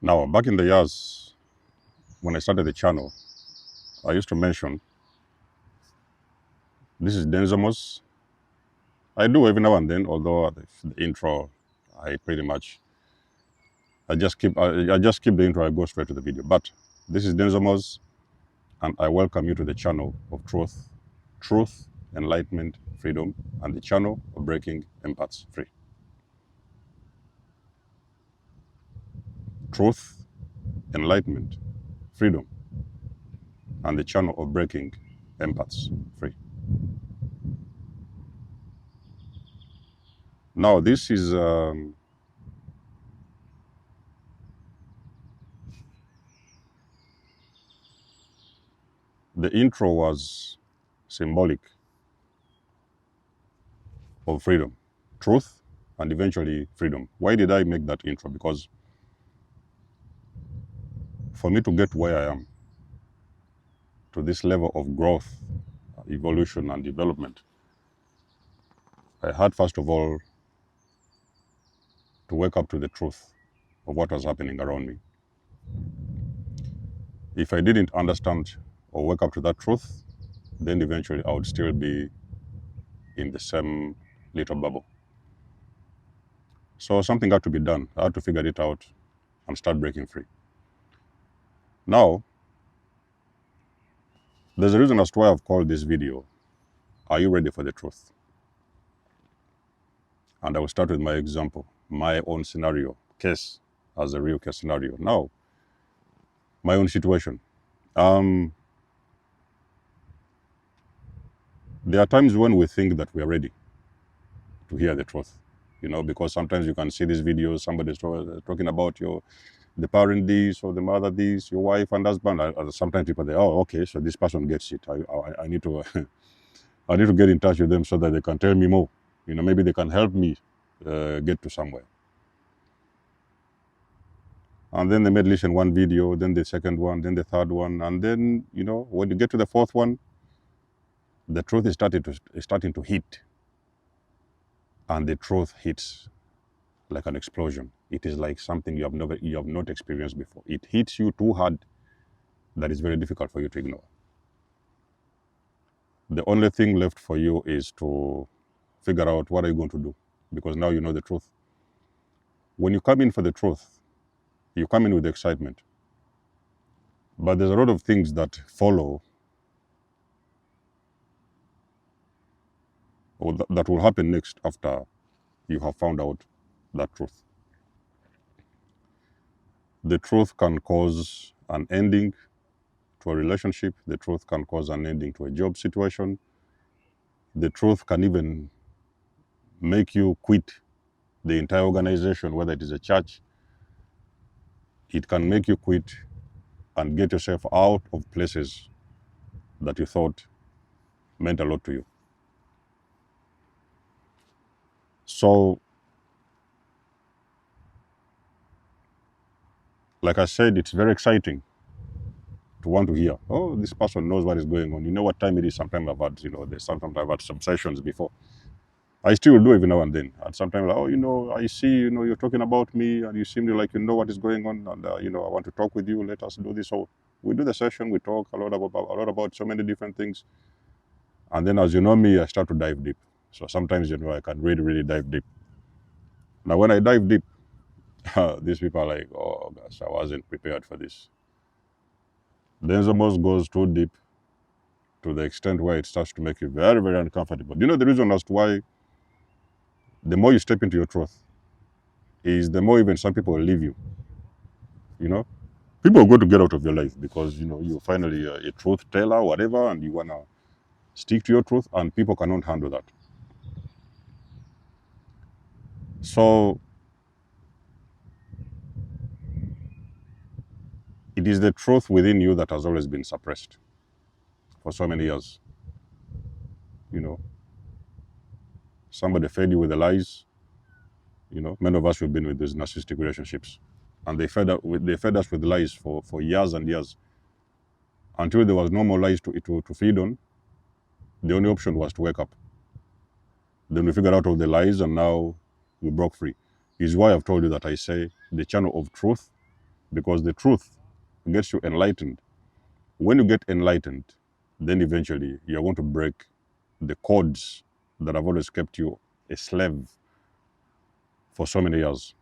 Now, back in the years when I started the channel, I used to mention this is nikymus. I do every now and then, although the intro, I pretty much I just keep the intro. I go straight to the video. But this is nikymus, and I welcome you to the channel of truth, enlightenment, freedom, and the channel of breaking empaths free. Truth, enlightenment, freedom, and the channel of breaking empaths free. Now, this is the intro was symbolic of freedom, truth, and eventually freedom. Why did I make that intro? Because for me to get where I am, to this level of growth, evolution, and development, I had, first of all, to wake up to the truth of what was happening around me. If I didn't understand or wake up to that truth, then eventually I would still be in the same little bubble. So something had to be done. I had to figure it out and start breaking free. Now, there's a reason as to why I've called this video, Are You Ready for the Truth? And I will start with my example, my own scenario, case as a real case scenario. Now, my own situation. There are times when we think that we are ready to hear the truth, because sometimes you can see these videos, somebody's talking about the parent this or the mother this, your wife and husband. Sometimes people say, oh, okay, so this person gets it. I need to I need to get in touch with them so that they can tell me more. Maybe they can help me get to somewhere. And then they made listen one video, then the second one, then the third one, and then when you get to the fourth one, the truth is starting to hit, and the truth hits like an explosion. It is like something you have not experienced before. It hits you too hard that is very difficult for you to ignore. The only thing left for you is to figure out what are you going to do, because now you know the truth. When you come in for the truth, you come in with excitement, but there's a lot of things that follow or that will happen next after you have found out that truth. The truth can cause an ending to a relationship. The truth can cause an ending to a job situation. The truth can even make you quit the entire organization, whether it is a church. It can make you quit and get yourself out of places that you thought meant a lot to you. So, like I said, it's very exciting to want to hear, oh, this person knows what is going on. You know what time it is? Sometimes I've had some sessions before. I still do every now and then. And sometimes, I see, you're talking about me and you seem like you know what is going on. And, I want to talk with you. Let us do this. So we do the session. We talk a lot about so many different things. And then, as you know me, I start to dive deep. So sometimes, I can really, really dive deep. Now, when I dive deep, these people are like, oh, gosh, I wasn't prepared for this. Then the most goes too deep to the extent where it starts to make you very, very uncomfortable. Do you know the reason as to why the more you step into your truth is the more even some people will leave you? People are going to get out of your life because, you're finally a truth teller, whatever, and you want to stick to your truth, and people cannot handle that. So, it is the truth within you that has always been suppressed for so many years. Somebody fed you with the lies. Many of us have been with these narcissistic relationships, and they fed us with lies for years and years until there was no more lies to feed on. The only option was to wake up. Then we figured out all the lies, and now we broke free. Is why I've told you that I say the channel of truth because the truth gets you enlightened. When you get enlightened, then eventually you're going to break the codes that have always kept you a slave for so many years.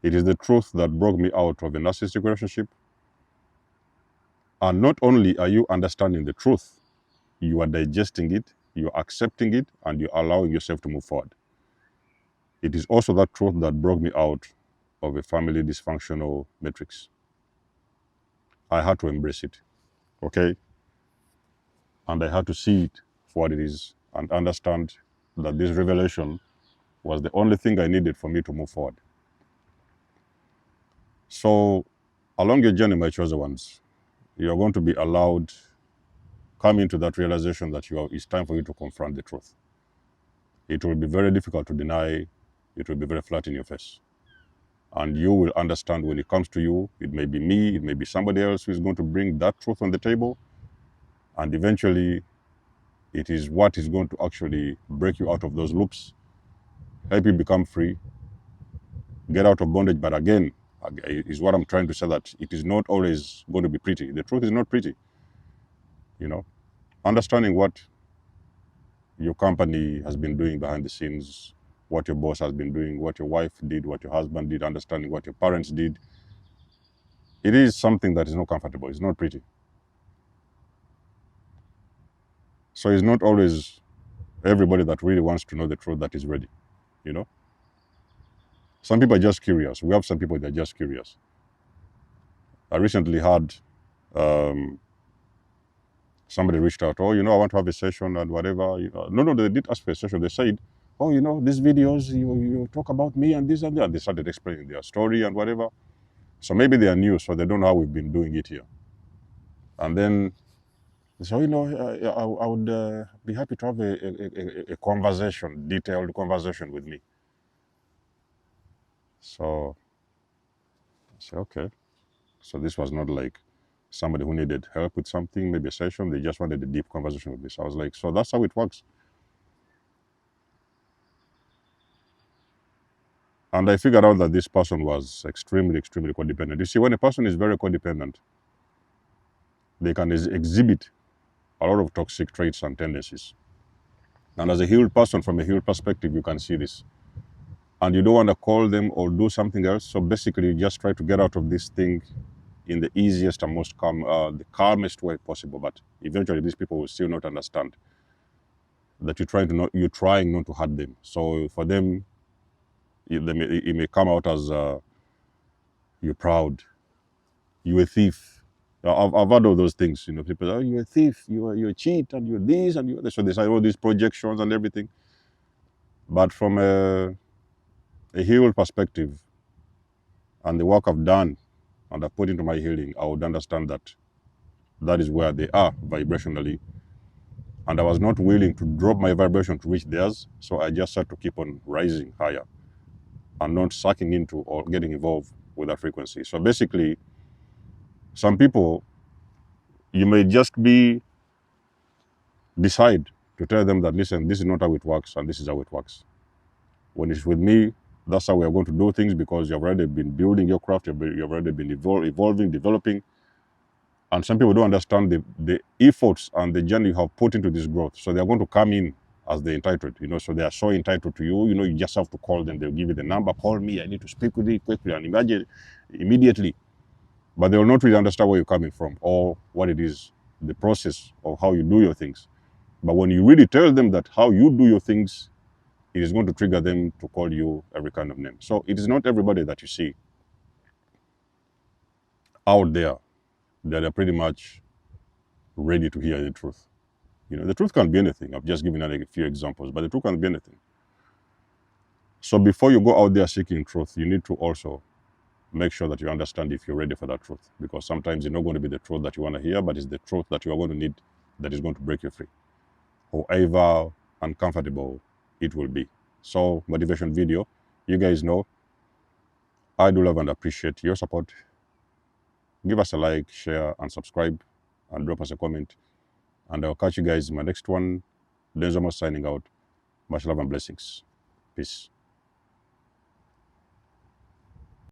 It is the truth that broke me out of a narcissistic relationship. And not only are you understanding the truth, you are digesting it, you're accepting it, and you're allowing yourself to move forward. It is also that truth that broke me out of a family dysfunctional matrix. I had to embrace it, okay? And I had to see it for what it is and understand that this revelation was the only thing I needed for me to move forward. So, along your journey, my chosen ones, you're going to be allowed come into that realization that it's time for you to confront the truth. It will be very difficult to deny. It will be very flat in your face. And you will understand when it comes to you, it may be me, it may be somebody else who is going to bring that truth on the table. And eventually, it is what is going to actually break you out of those loops, help you become free, get out of bondage. But again, is what I'm trying to say, that it is not always going to be pretty. The truth is not pretty. You know, understanding what your company has been doing behind the scenes, what your boss has been doing, what your wife did, what your husband did, understanding what your parents did. It is something that is not comfortable. It's not pretty. So it's not always everybody that really wants to know the truth that is ready, you know? Some people are just curious. We have some people that are just curious. I recently had somebody reached out, oh, I want to have a session and whatever. No, they did ask for a session. They said, oh, these videos, you talk about me and this and that. They started explaining their story and whatever. So maybe they are new, so they don't know how we've been doing it here. And then they say, I would be happy to have a conversation, detailed conversation with me. So I said, okay. So this was not like somebody who needed help with something, maybe a session. They just wanted a deep conversation with me. So I was like, so that's how it works. And I figured out that this person was extremely, extremely codependent. You see, when a person is very codependent, they can exhibit a lot of toxic traits and tendencies. And as a healed person, from a healed perspective, you can see this. And you don't want to call them or do something else. So basically, you just try to get out of this thing in the easiest and most the calmest way possible. But eventually, these people will still not understand that you're trying not to hurt them. So for them, it may come out as you're proud, you're a thief. I've heard all those things. People, oh, you're a thief, you're a cheat, and you're this and you're this. So they say all these projections and everything. But from a healed perspective, and the work I've done and I've put into my healing, I would understand that that is where they are vibrationally. And I was not willing to drop my vibration to reach theirs, so I just had to keep on rising higher and not sucking into or getting involved with that frequency. So basically, some people, you may just decide to tell them that, listen, this is not how it works and this is how it works. When it's with me, that's how we are going to do things, because you've already been building your craft, you've already been evolving, developing. And some people don't understand the efforts and the journey you have put into this growth. So they're going to come in as the entitled, so they are so entitled to you. You just have to call them. They'll give you the number, call me, I need to speak with you quickly and imagine immediately. But they will not really understand where you're coming from or what it is, the process of how you do your things. But when you really tell them that how you do your things, it is going to trigger them to call you every kind of name. So it is not everybody that you see out there that are pretty much ready to hear the truth. The truth can be anything. I've just given a few examples, but the truth can be anything. So before you go out there seeking truth, you need to also make sure that you understand if you're ready for that truth, because sometimes it's not going to be the truth that you want to hear, but it's the truth that you are going to need that is going to break you free, however uncomfortable it will be. So motivation video, you guys know I do love and appreciate your support. Give us a like, share, and subscribe, and drop us a comment. And I'll catch you guys in my next one. Denzoma signing out. Much love and blessings. Peace.